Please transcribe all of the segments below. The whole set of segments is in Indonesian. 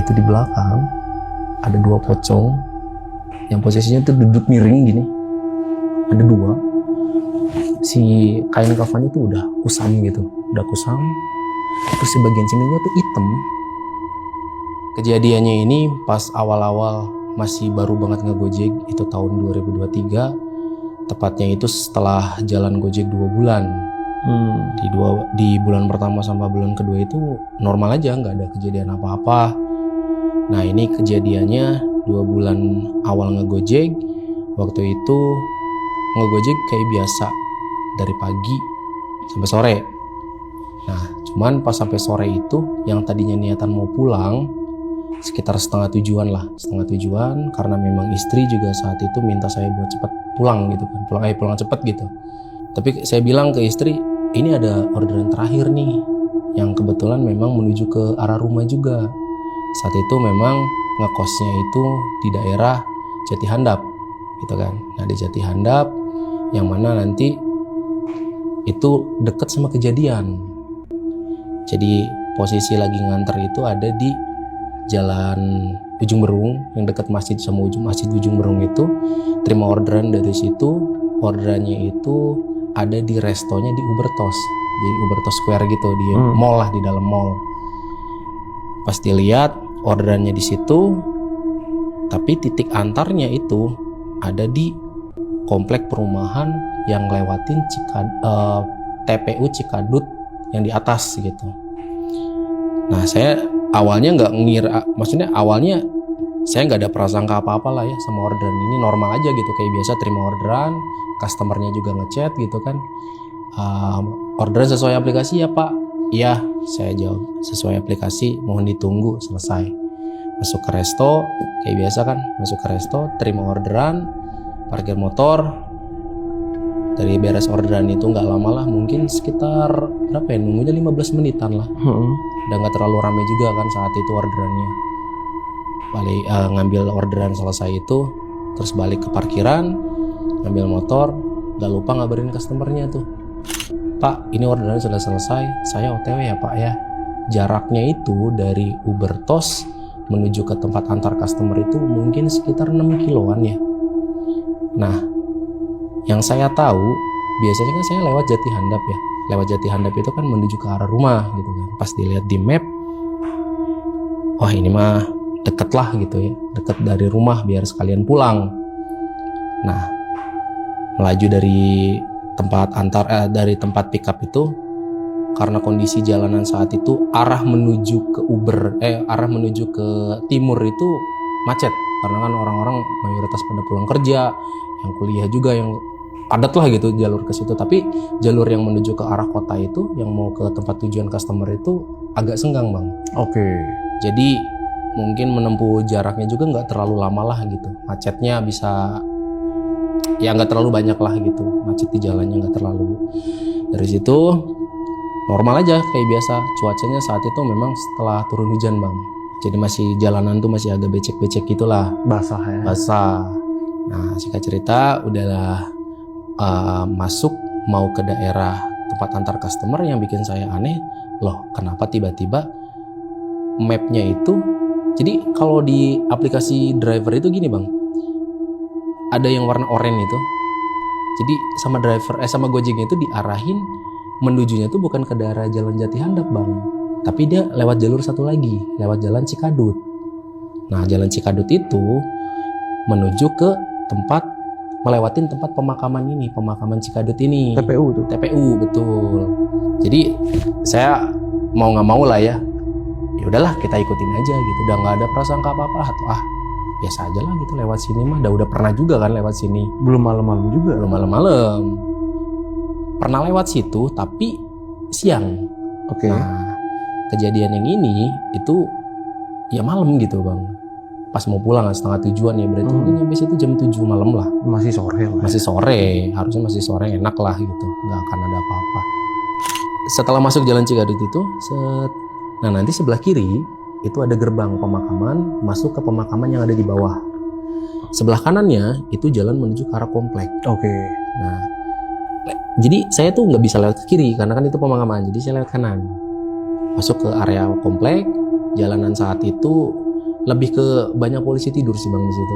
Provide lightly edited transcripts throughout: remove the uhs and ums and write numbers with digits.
itu di belakang ada 2 pocong yang posisinya tuh duduk miring gini. Ada 2. Si kain kafannya tuh udah kusam gitu, udah kusam. Terus di bagian sininya tuh hitam. Kejadiannya ini pas awal-awal masih baru banget nge-Gojek, itu tahun 2023. Tepatnya itu setelah jalan Gojek 2 bulan. Di bulan pertama sama bulan kedua itu normal aja, nggak ada kejadian apa-apa. Nah ini kejadiannya 2 bulan awal nge-Gojek. Waktu itu nge-Gojek kayak biasa dari pagi sampai sore. Nah cuman pas sampai sore itu yang tadinya niatan mau pulang sekitar setengah tujuan karena memang istri juga saat itu minta saya buat cepat pulang gitu kan, pulang cepat gitu. Tapi saya bilang ke istri, ini ada orderan terakhir nih yang kebetulan memang menuju ke arah rumah juga. Saat itu memang ngekosnya itu di daerah Jati Handap gitu kan. Nah di Jati Handap yang mana nanti itu deket sama kejadian. Jadi posisi lagi nganter itu ada di Jalan Ujung Berung yang dekat masjid sama masjid Ujung Berung itu. Terima orderan dari situ. Orderannya itu ada di restonya di Ubertos, di Ubertos Square gitu, di mall lah, di dalam mall. Pas dilihat orderannya di situ, tapi titik antarnya itu ada di komplek perumahan yang lewatin TPU Cikadut yang di atas gitu. Nah saya awalnya nggak ngira, maksudnya awalnya saya nggak ada prasangka apa-apa lah ya sama orderan ini, normal aja gitu, kayak biasa terima orderan, customernya juga ngechat gitu kan, orderan sesuai aplikasi ya Pak? Iya, saya jawab sesuai aplikasi, mohon ditunggu selesai. Masuk ke resto, kayak biasa kan, masuk ke resto, terima orderan, parkir motor. Dari beres orderan itu nggak lama lah, mungkin sekitar berapa ya, nunggunya 15 menitan lah. Udah nggak terlalu ramai juga kan saat itu orderannya. Balik ngambil orderan selesai itu, terus balik ke parkiran, ngambil motor, nggak lupa ngabarin customernya tuh, Pak ini orderannya sudah selesai, saya OTW ya Pak ya. Jaraknya itu dari Ubertos menuju ke tempat antar customer itu mungkin sekitar 6 kiloan ya. Nah yang saya tahu, biasanya kan saya lewat Jati Handap ya. Lewat Jati Handap itu kan menuju ke arah rumah gitu kan. Pas dilihat di map, wah ini mah deket lah gitu ya. Deket dari rumah biar sekalian pulang. Nah, melaju dari tempat pick up itu, karena kondisi jalanan saat itu arah menuju ke timur itu macet. Karena kan orang-orang mayoritas pada pulang kerja, yang kuliah juga, yang padat lah gitu jalur ke situ. Tapi jalur yang menuju ke arah kota itu, yang mau ke tempat tujuan customer itu agak senggang Bang. Oke. Jadi mungkin menempuh jaraknya juga nggak terlalu lama lah gitu. Macetnya bisa ya nggak terlalu banyak lah gitu. Macet di jalannya nggak terlalu. Dari situ normal aja kayak biasa. Cuacanya saat itu memang setelah turun hujan Bang. Jadi masih jalanan tuh masih agak becek-becek gitulah. Basah ya. Basah. Nah singkat cerita udahlah masuk mau ke daerah tempat antar customer. Yang bikin saya aneh, loh kenapa tiba-tiba mapnya itu, jadi kalau di aplikasi driver itu gini Bang, ada yang warna oranye itu, jadi sama Gojeknya itu diarahin menujunya tuh bukan ke daerah Jalan Jati Handap Bang, tapi dia lewat jalur satu lagi, lewat Jalan Cikadut. Nah Jalan Cikadut itu menuju ke melewatin tempat pemakaman Cikadut ini. TPU tuh. TPU betul. Jadi saya mau nggak mau lah ya udahlah kita ikutin aja gitu. Udah nggak ada prasangka apa-apa. Biasa aja lah gitu, lewat sini mah. Udah pernah juga kan lewat sini. Belum malam-malam juga. Belum malam-malam. Pernah lewat situ tapi siang. Oke. Nah kejadian yang ini itu ya malam gitu Bang. Pas mau pulang setengah tujuan ya, berarti mungkin nyampe situ jam 7 malam lah. Masih sore lah. Masih sore, harusnya masih sore, enak lah gitu, nggak akan ada apa-apa. Setelah masuk Jalan Cikadut itu, nah nanti sebelah kiri itu ada gerbang pemakaman, masuk ke pemakaman yang ada di bawah. Sebelah kanannya itu jalan menuju ke arah komplek. Oke. Nah, jadi saya tuh nggak bisa lewat ke kiri karena kan itu pemakaman, jadi saya lewat kanan. Masuk ke area komplek, jalanan saat itu lebih ke banyak polisi tidur sih bang di situ.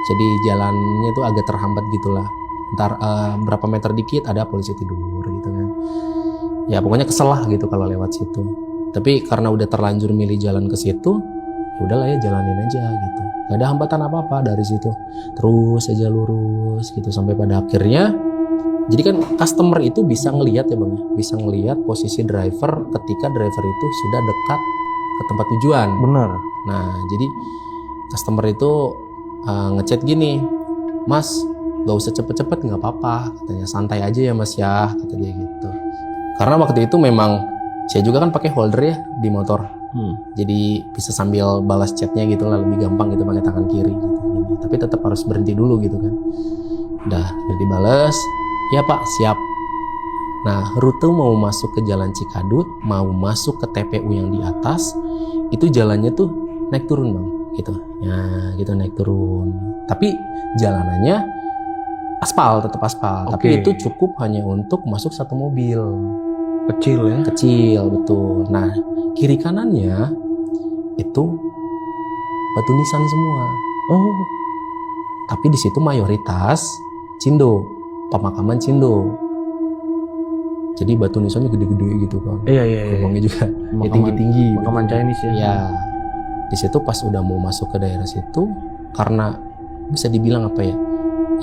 Jadi jalannya tuh agak terhambat gitulah. Ntar berapa meter dikit ada polisi tidur gitu kan. Ya pokoknya kesel lah gitu kalau lewat situ. Tapi karena udah terlanjur milih jalan ke situ, ya udahlah ya jalanin aja gitu. Gak ada hambatan apa-apa dari situ. Terus aja lurus gitu sampai pada akhirnya. Jadi kan customer itu bisa ngelihat ya bang ya, bisa ngelihat posisi driver ketika driver itu sudah dekat ke tempat tujuan. Benar. Nah jadi customer itu ngechat gini, Mas gak usah cepet-cepet nggak apa-apa, katanya santai aja ya Mas ya, kata dia gitu. Karena waktu itu memang saya juga kan pakai holder ya di motor, jadi bisa sambil balas chatnya gitu lah, lebih gampang gitu pakai tangan kiri gitu. Tapi tetap harus berhenti dulu gitu kan. Udah dibales, ya Pak siap. Nah rute mau masuk ke Jalan Cikadut, mau masuk ke TPU yang di atas, itu jalannya tuh naik turun bang, gitu. Ya gitu naik turun. Tapi jalanannya aspal, tetap aspal. Tapi itu cukup hanya untuk masuk satu mobil. Kecil ya? Kecil, betul. Nah, kiri kanannya itu batu nisan semua. Oh. Tapi di situ mayoritas Cindo, pemakaman Cindo. Jadi batu nisannya gede-gede gitu kan. Iya. Gerbangnya juga tinggi-tinggi. Pemakaman Chinese ya? Iya. Di situ pas udah mau masuk ke daerah situ, karena bisa dibilang apa ya,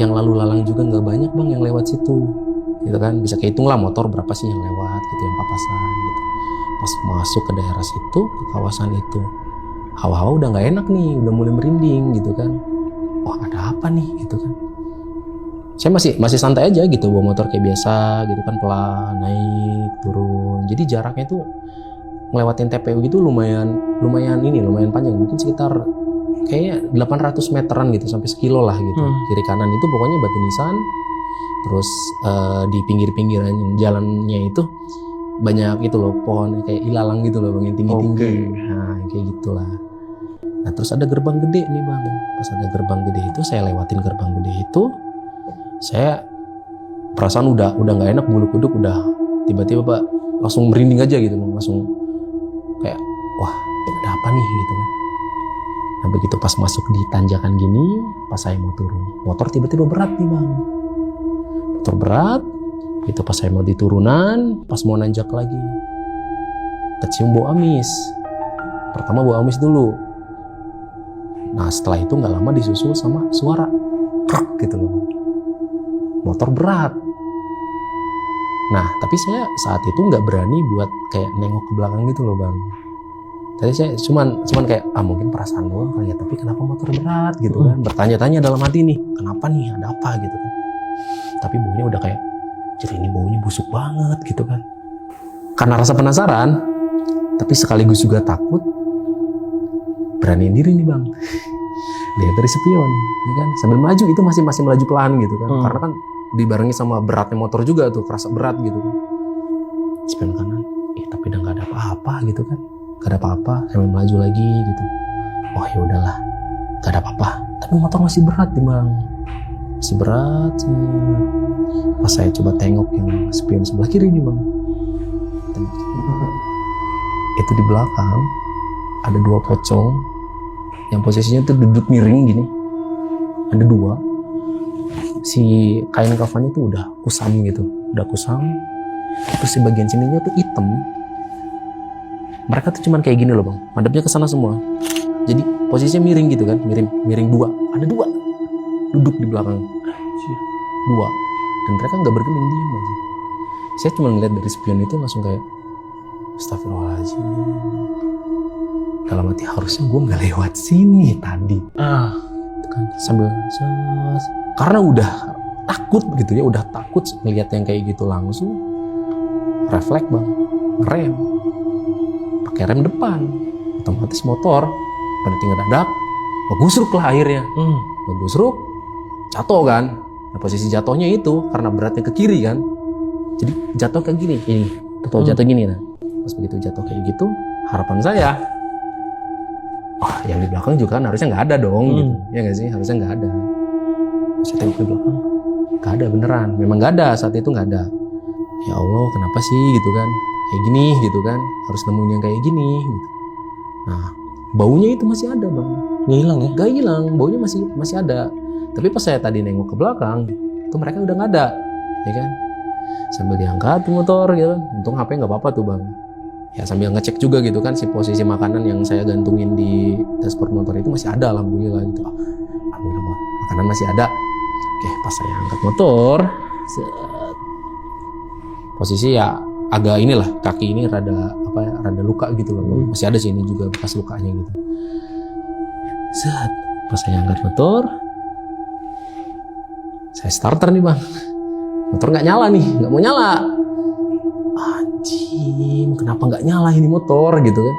yang lalu lalang juga nggak banyak bang yang lewat situ, gitu kan. Bisa kehitung lah motor berapa sih yang lewat gitu, yang papasan gitu. Pas masuk ke daerah situ, ke kawasan itu, hawa-hawa udah nggak enak nih, udah mulai merinding gitu kan. Wah ada apa nih gitu kan. Saya masih santai aja gitu, bawa motor kayak biasa gitu kan, pelan naik turun. Jadi jaraknya tuh ngelewatin TPU gitu lumayan panjang, mungkin sekitar kayak 800 meteran gitu sampai sekilo lah gitu. Kiri kanan itu pokoknya batu nisan. Terus di pinggir-pinggiran jalannya itu banyak itu loh pohon kayak ilalang gitu loh bang, yang tinggi-tinggi. Nah kayak gitulah. Nah terus ada gerbang gede nih bang. Pas ada gerbang gede itu saya lewatin gerbang gede itu, saya perasaan udah nggak enak, bulu kuduk udah tiba-tiba pak langsung merinding aja gitu bang, langsung kayak wah ada apa nih gitu kan. Nah begitu pas masuk di tanjakan gini, pas saya mau turun, motor tiba-tiba berat nih bang. Motor berat, itu pas saya mau di turunan, pas mau nanjak lagi, kecium bau amis. Pertama bau amis dulu. Nah setelah itu nggak lama disusul sama suara krek gitu loh. Motor berat. Nah tapi saya saat itu nggak berani buat kayak nengok ke belakang gitu loh bang. Tadi saya cuman kayak mungkin perasaan doang kali ya, tapi kenapa motor berat gitu kan. Bertanya-tanya dalam hati nih, kenapa nih, ada apa gitu kan. Tapi baunya udah kayak, jadi ini baunya busuk banget gitu kan. Karena rasa penasaran, tapi sekaligus juga takut, beraniin diri nih bang. Lihat dari spion, ya kan, sambil melaju itu masih melaju pelan gitu kan. Karena kan dibarengi sama beratnya motor juga tuh, kerasa berat gitu kan. Spion kanan, tapi udah nggak ada apa-apa gitu kan. Gak ada apa-apa, sambil melaju lagi gitu. Oh ya udahlah, gak ada apa-apa. Tapi motor masih berat nih bang, masih berat. Pas saya coba tengok yang spion sebelah kiri nih bang, itu di belakang ada dua pocong yang posisinya tuh duduk miring gini. Ada dua. Si kain kafannya tuh udah kusam gitu, udah kusam. Terus di bagian sininya tuh hitam. Mereka tuh cuman kayak gini loh bang, madepnya ke sana semua. Jadi posisinya miring gitu kan, miring dua. Ada dua duduk di belakang, dua. Dan mereka nggak bergeming, diam aja. Saya cuma ngeliat dari spion itu langsung kayak, astagfirullahaladzim. Dalam hati harusnya gue nggak lewat sini tadi. Itu kan sambil karena udah takut gitu ya, udah takut ngeliat yang kayak gitu langsung. Refleks bang, rem. Pakai rem depan, otomatis motor pada tinggal dadak, ngegusruk lah akhirnya, ngegusruk, jatuh kan. Nah posisi jatuhnya itu karena beratnya ke kiri kan, jadi jatuh kayak gini, ini, tuh jatuh gini. Nah pas begitu jatuh kayak gitu, harapan saya, yang di belakang juga kan harusnya nggak ada dong, gitu, ya nggak sih, harusnya nggak ada. Saya tengok ke belakang, nggak ada beneran, memang nggak ada saat itu, nggak ada. Ya Allah kenapa sih gitu kan, kayak gini gitu kan, harus nemuin yang kayak gini gitu. Nah baunya itu masih ada bang. Nggak hilang ya? Gak hilang, baunya masih ada. Tapi pas saya tadi nengok ke belakang, itu mereka udah nggak ada, ya kan? Sambil diangkat tuh motor gitu. Untung HP nggak apa-apa tuh bang. Ya sambil ngecek juga gitu kan si posisi makanan yang saya gantungin di dashboard motor itu masih ada, alhamdulillah gitu. Alhamdulillah makanan masih ada. Oke, pas saya angkat motor, posisi ya agak inilah, kaki ini rada luka gitu loh. Masih ada sih ini juga bekas lukanya gitu. Pas saya angkat motor, saya starter nih bang. Motor nggak nyala nih, nggak mau nyala. Anjing, kenapa nggak nyala ini motor gitu kan?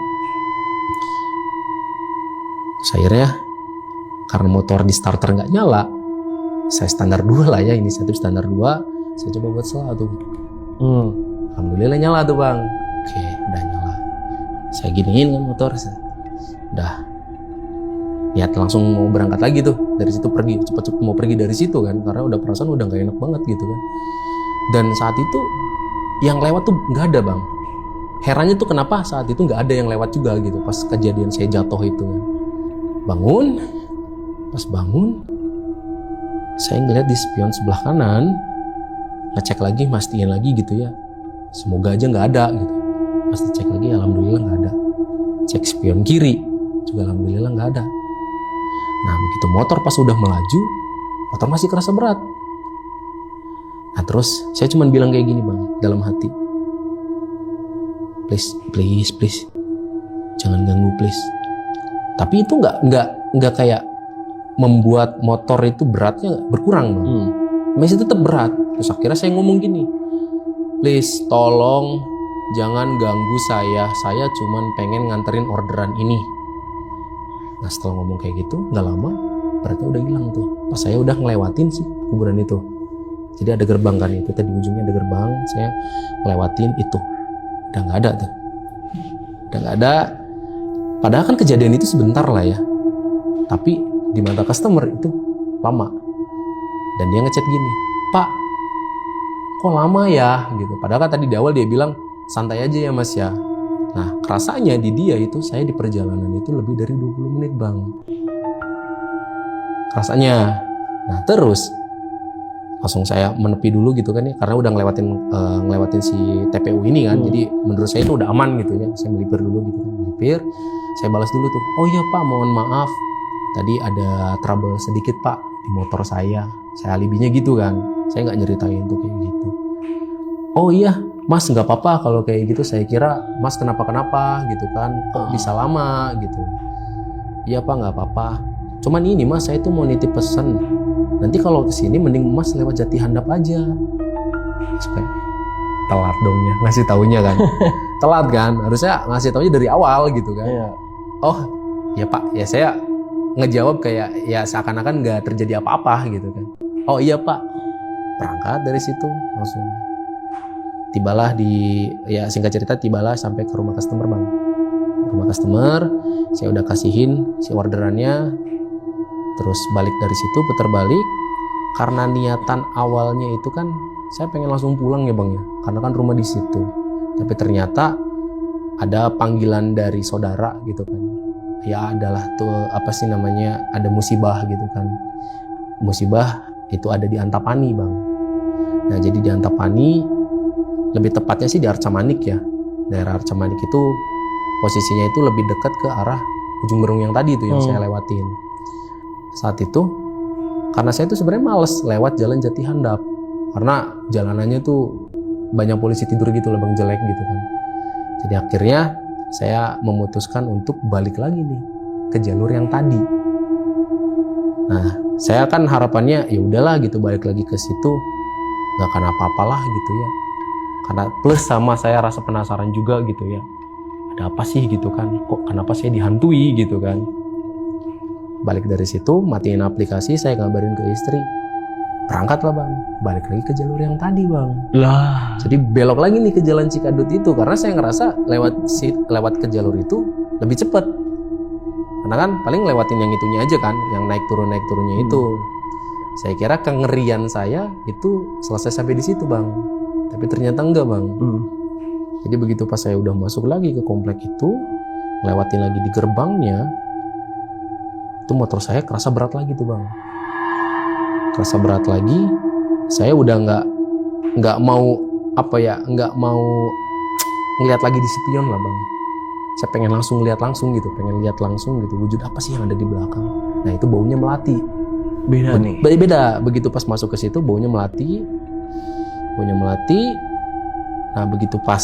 Terus akhirnya karena motor di starter nggak nyala, saya standar 2 lah ya, inisiatif standar 2. Saya coba buat salah tuh. Alhamdulillah nyala tuh bang. Oke, udah nyala. Saya giniin kan motor, udah niat langsung mau berangkat lagi tuh dari situ, pergi cepet-cepet mau pergi dari situ kan, karena udah perasaan udah nggak enak banget gitu kan. Dan saat itu yang lewat tuh nggak ada bang. Herannya tuh kenapa saat itu nggak ada yang lewat juga gitu pas kejadian saya jatuh itu kan. Pas bangun saya ngeliat di spion sebelah kanan, ngecek lagi, mastiin lagi gitu ya, semoga aja nggak ada gitu. Pas dicek lagi alhamdulillah nggak ada. Cek spion kiri juga alhamdulillah nggak ada. Nah begitu motor pas udah melaju, motor masih kerasa berat. Nah terus saya cuma bilang kayak gini bang dalam hati, please jangan ganggu please. Tapi itu nggak kayak membuat motor itu beratnya berkurang bang. Masih tetap berat. Terus akhirnya saya ngomong gini, please tolong jangan ganggu saya cuman pengen nganterin orderan ini. Nah setelah ngomong kayak gitu, nggak lama beratnya udah hilang tuh. Pas saya udah ngelewatin sih kuburan itu. Jadi ada gerbang kan itu, tadi ujungnya ada gerbang, saya ngelewatin itu. Udah nggak ada tuh. Udah nggak ada. Padahal kan kejadian itu sebentar lah ya. Tapi di mata customer itu lama. Dan dia ngechat gini, Pak, kok lama ya? Gitu. Padahal kan tadi di awal dia bilang santai aja ya mas ya. Nah rasanya di dia itu saya di perjalanan itu lebih dari 20 menit bang. Rasanya. Nah terus langsung saya menepi dulu gitu kan ya, karena udah ngelewatin si TPU ini kan. Jadi menurut saya itu udah aman gitu ya. Saya melipir dulu gitu kan, melipir. Saya balas dulu tuh, oh iya Pak mohon maaf, tadi ada trouble sedikit Pak di motor saya alibinya gitu kan. Saya nggak nyeritain tuh kayak gitu. Oh iya Mas nggak apa-apa kalau kayak gitu, saya kira Mas kenapa-kenapa gitu kan, kok bisa lama gitu. Iya Pak nggak apa-apa, cuman ini Mas saya tuh mau nitip pesan, nanti kalau kesini mending Mas lewat Jati Handap aja. Supaya telat dong ya ngasih taunya kan. Telat kan, harusnya ngasih taunya dari awal gitu kan. Oh ya Pak, ya saya ngejawab kayak ya seakan-akan nggak terjadi apa-apa gitu kan. Oh iya Pak, berangkat dari situ langsung tibalah singkat cerita tibalah sampai ke rumah customer bang. Rumah customer saya udah kasihin si orderannya, terus balik dari situ putar balik. Karena niatan awalnya itu kan saya pengen langsung pulang ya bang ya, karena kan rumah di situ. Tapi ternyata ada panggilan dari saudara gitu kan. Ya adalah tuh ada musibah gitu kan. Musibah itu ada di Antapani bang. Nah jadi di Antapani, lebih tepatnya sih di Arca Manik ya. Daerah Arca Manik itu posisinya itu lebih dekat ke arah Ujung Berung yang tadi itu yang saya lewatin. Saat itu karena saya tuh sebenarnya males lewat jalan Jati Handap, karena jalanannya tuh banyak polisi tidur gitu loh bang, jelek gitu kan. Jadi akhirnya saya memutuskan untuk balik lagi nih ke jalur yang tadi. Nah saya kan harapannya ya udahlah gitu, balik lagi ke situ nggak akan apa-apalah gitu ya. Karena plus sama saya rasa penasaran juga gitu ya. Ada apa sih gitu kan? Kok kenapa saya dihantui gitu kan? Balik dari situ, matiin aplikasi, saya ngabarin ke istri. Berangkat lah bang, balik lagi ke jalur yang tadi bang. Lah. Jadi belok lagi nih ke jalan Cikadut itu, karena saya ngerasa lewat ke jalur itu lebih cepat. Karena kan paling lewatin yang itunya aja kan, yang naik turunnya itu. Saya kira kengerian saya itu selesai sampai di situ bang. Tapi ternyata enggak bang. Jadi begitu pas saya udah masuk lagi ke komplek itu, lewatin lagi di gerbangnya, itu motor saya kerasa berat lagi tuh bang. Kerasa berat lagi, saya udah nggak mau nggak mau ngeliat lagi di spion lah bang. Saya pengen langsung lihat langsung gitu, wujud apa sih yang ada di belakang. Nah itu baunya melati. Beda nih. Beda. Begitu pas masuk ke situ baunya melati. Nah begitu pas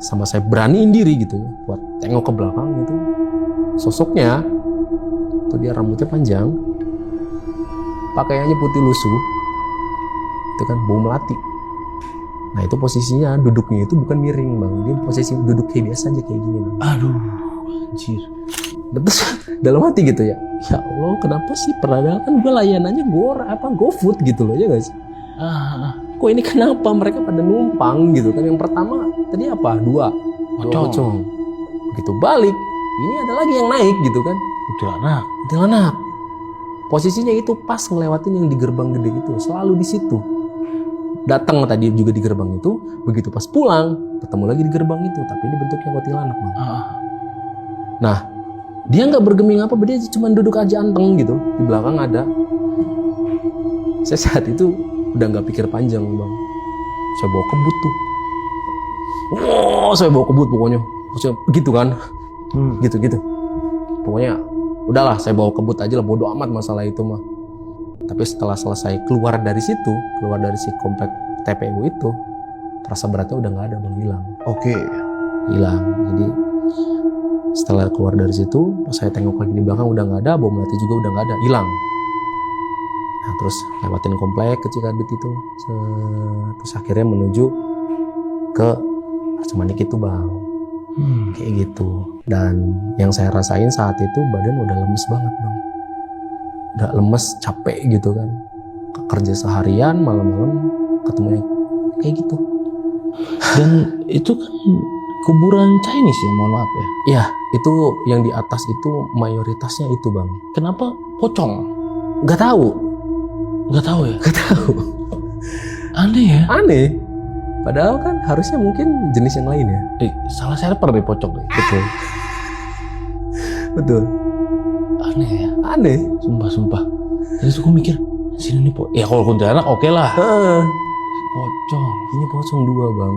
sama saya beraniin diri gitu buat tengok ke belakang gitu, sosoknya tuh dia rambutnya panjang, pakaiannya putih lusuh, itu kan bau melati. Nah itu posisinya duduknya itu bukan miring bang, dia posisi duduk kayak biasa aja kayak gini bang. Aduh, anjir. Terus dalam hati gitu ya Allah kenapa sih, padahal kan gue layanannya GoFood gitu loh ya guys. Kok ini kenapa mereka pada numpang gitu kan? Yang pertama tadi apa? Dua pocong. Begitu balik, ini ada lagi yang naik gitu kan? Kuntilanak. Posisinya itu pas ngelewatin yang di gerbang gede itu, selalu di situ. Datang tadi juga di gerbang itu, begitu pas pulang ketemu lagi di gerbang itu, tapi ini bentuknya kuntilanak bang. Nah, dia nggak bergeming apa, dia cuma duduk aja anteng gitu. Di belakang ada. Saya saat itu udah nggak pikir panjang bang, saya bawa kebut tuh. Saya bawa kebut pokoknya, gitu kan, gitu. Pokoknya udahlah, saya bawa kebut aja lah, bodo amat masalah itu mah. Tapi setelah selesai keluar dari si komplek TPU itu, rasa beratnya udah nggak ada bang, hilang. Hilang. Jadi setelah keluar dari situ, pas saya tengok lagi di belakang udah nggak ada, bau melati juga udah nggak ada, hilang. Nah, terus lewatin komplek ke Cikadut itu, terus akhirnya menuju ke Arca itu bang, kayak gitu. Dan yang saya rasain saat itu badan udah lemes banget bang, udah lemes, capek gitu kan, kerja seharian, malam-malam ketemunya kayak gitu. Dan itu kan kuburan Chinese ya, mohon maaf ya. Ya, itu yang di atas itu mayoritasnya itu bang. Kenapa pocong? Nggak tahu ya. Nggak tahu. Aneh ya. Aneh. Padahal kan harusnya mungkin jenis yang lain ya. Salah server deh pocong deh. Betul. Aneh ya. Aneh. Sumpah. Terus aku mikir, sini nih ya kalau kuntilanak oke lah. Pocong. Ini pocong 2 bang.